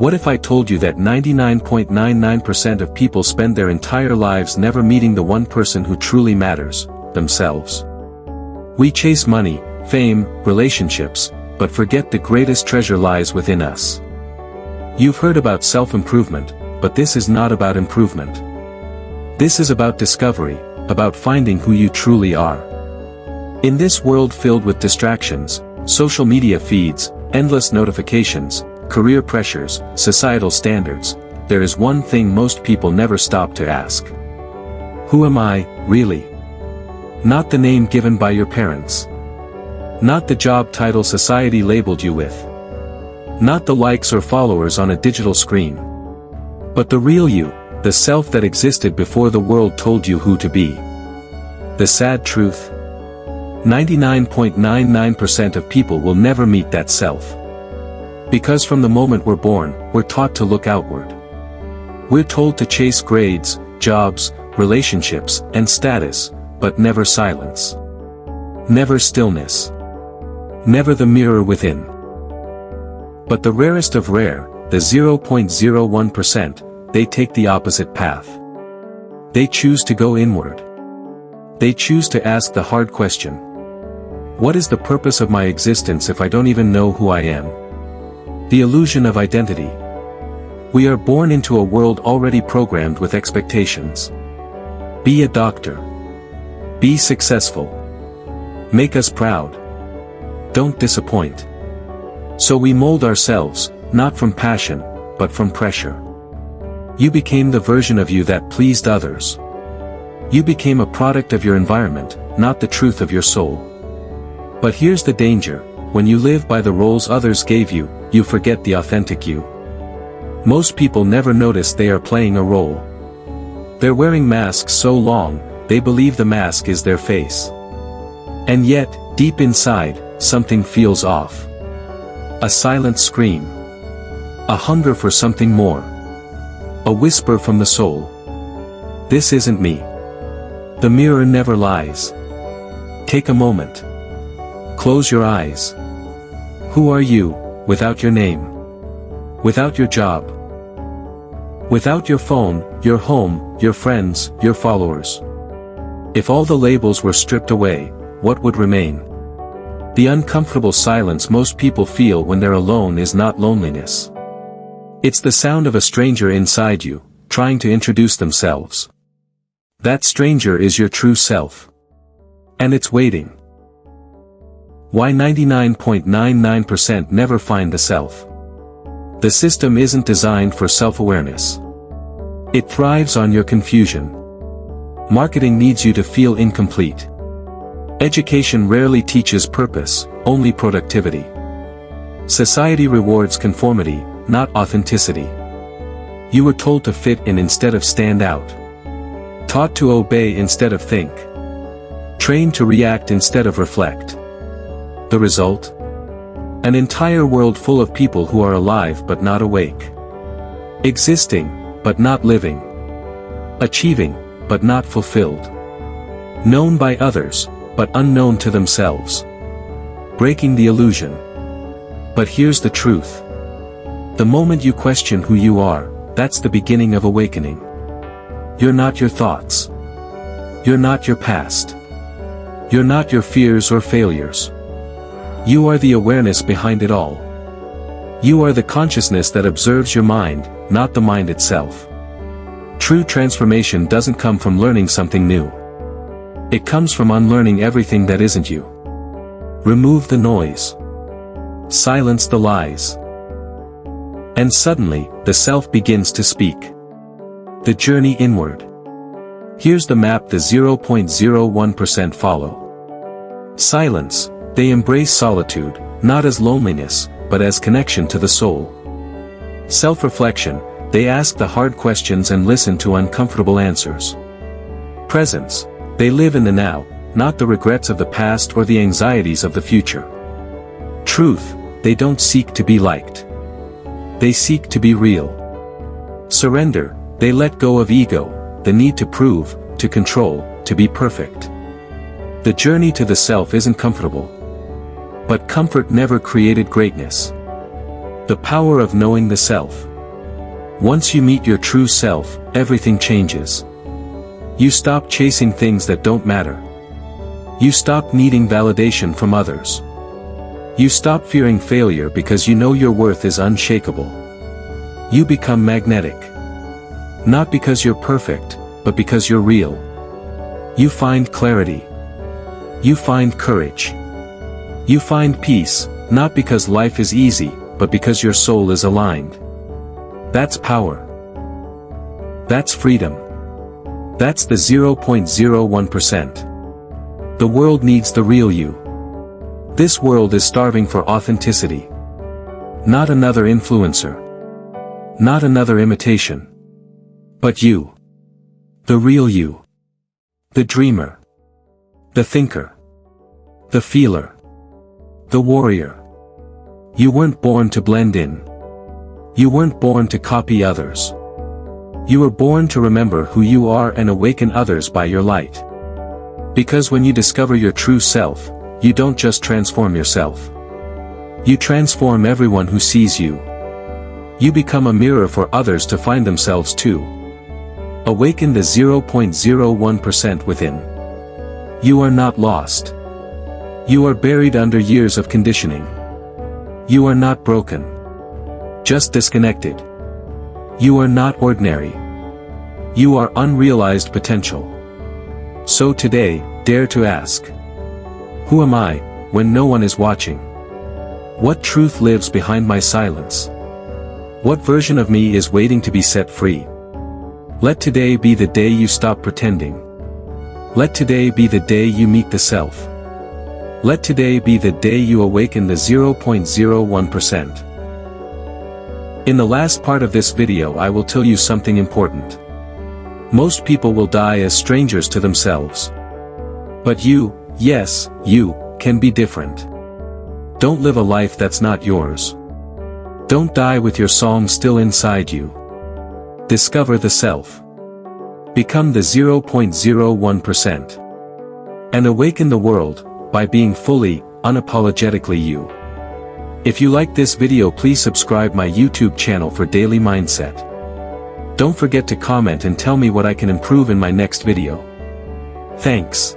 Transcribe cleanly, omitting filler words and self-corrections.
What if I told you that 99.99% of people spend their entire lives never meeting the one person who truly matters, themselves? We chase money, fame, relationships, but forget the greatest treasure lies within us. You've heard about self-improvement, but this is not about improvement. This is about discovery, about finding who you truly are. In this world filled with distractions, social media feeds, endless notifications, career pressures, societal standards, there is one thing most people never stop to ask. Who am I, really? Not the name given by your parents. Not the job title society labeled you with. Not the likes or followers on a digital screen. But the real you, the self that existed before the world told you who to be. The sad truth? 99.99% of people will never meet that self. Because from the moment we're born, we're taught to look outward. We're told to chase grades, jobs, relationships, and status, but never silence. Never stillness. Never the mirror within. But the rarest of rare, the 0.01%, they take the opposite path. They choose to go inward. They choose to ask the hard question. What is the purpose of my existence if I don't even know who I am? The illusion of identity. We are born into a world already programmed with expectations. Be a doctor. Be successful. Make us proud. Don't disappoint. So we mold ourselves, not from passion, but from pressure. You became the version of you that pleased others. You became a product of your environment, not the truth of your soul. But here's the danger: when you live by the roles others gave you, you forget the authentic you. Most people never notice they are playing a role. They're wearing masks so long, they believe the mask is their face. And yet, deep inside, something feels off. A silent scream. A hunger for something more. A whisper from the soul. This isn't me. The mirror never lies. Take a moment. Close your eyes. Who are you, without your name? Without your job? Without your phone, your home, your friends, your followers? If all the labels were stripped away, what would remain? The uncomfortable silence most people feel when they're alone is not loneliness. It's the sound of a stranger inside you, trying to introduce themselves. That stranger is your true self. And it's waiting. Why 99.99% never find the self? The system isn't designed for self-awareness. It thrives on your confusion. Marketing needs you to feel incomplete. Education rarely teaches purpose, only productivity. Society rewards conformity, not authenticity. You were told to fit in instead of stand out. Taught to obey instead of think. Trained to react instead of reflect. The result? An entire world full of people who are alive but not awake. Existing, but not living. Achieving, but not fulfilled. Known by others, but unknown to themselves. Breaking the illusion. But here's the truth. The moment you question who you are, that's the beginning of awakening. You're not your thoughts. You're not your past. You're not your fears or failures. You are the awareness behind it all. You are the consciousness that observes your mind, not the mind itself. True transformation doesn't come from learning something new. It comes from unlearning everything that isn't you. Remove the noise. Silence the lies. And suddenly, the self begins to speak. The journey inward. Here's the map the 0.01% follow. Silence. They embrace solitude, not as loneliness, but as connection to the soul. Self-reflection. They ask the hard questions and listen to uncomfortable answers. Presence. They live in the now, not the regrets of the past or the anxieties of the future. Truth. They don't seek to be liked. They seek to be real. Surrender. They let go of ego, the need to prove, to control, to be perfect. The journey to the self isn't comfortable. But comfort never created greatness. The power of knowing the self. Once you meet your true self, everything changes. You stop chasing things that don't matter. You stop needing validation from others. You stop fearing failure because you know your worth is unshakable. You become magnetic. Not because you're perfect, but because you're real. You find clarity. You find courage. You find peace, not because life is easy, but because your soul is aligned. That's power. That's freedom. That's the 0.01%. The world needs the real you. This world is starving for authenticity. Not another influencer. Not another imitation. But you. The real you. The dreamer. The thinker. The feeler. The warrior. You weren't born to blend in. You weren't born to copy others. You were born to remember who you are and awaken others by your light. Because when you discover your true self, you don't just transform yourself. You transform everyone who sees you. You become a mirror for others to find themselves too. Awaken the 0.01% within. You are not lost. You are buried under years of conditioning. You are not broken. Just disconnected. You are not ordinary. You are unrealized potential. So today, dare to ask. Who am I, when no one is watching? What truth lives behind my silence? What version of me is waiting to be set free? Let today be the day you stop pretending. Let today be the day you meet the self. Let today be the day you awaken the 0.01%. In the last part of this video I will tell you something important. Most people will die as strangers to themselves. But you, yes, you, can be different. Don't live a life that's not yours. Don't die with your song still inside you. Discover the self. Become the 0.01%. And awaken the world, by being fully, unapologetically you. If you like this video, please subscribe my YouTube channel for daily mindset. Don't forget to comment and tell me what I can improve in my next video. Thanks.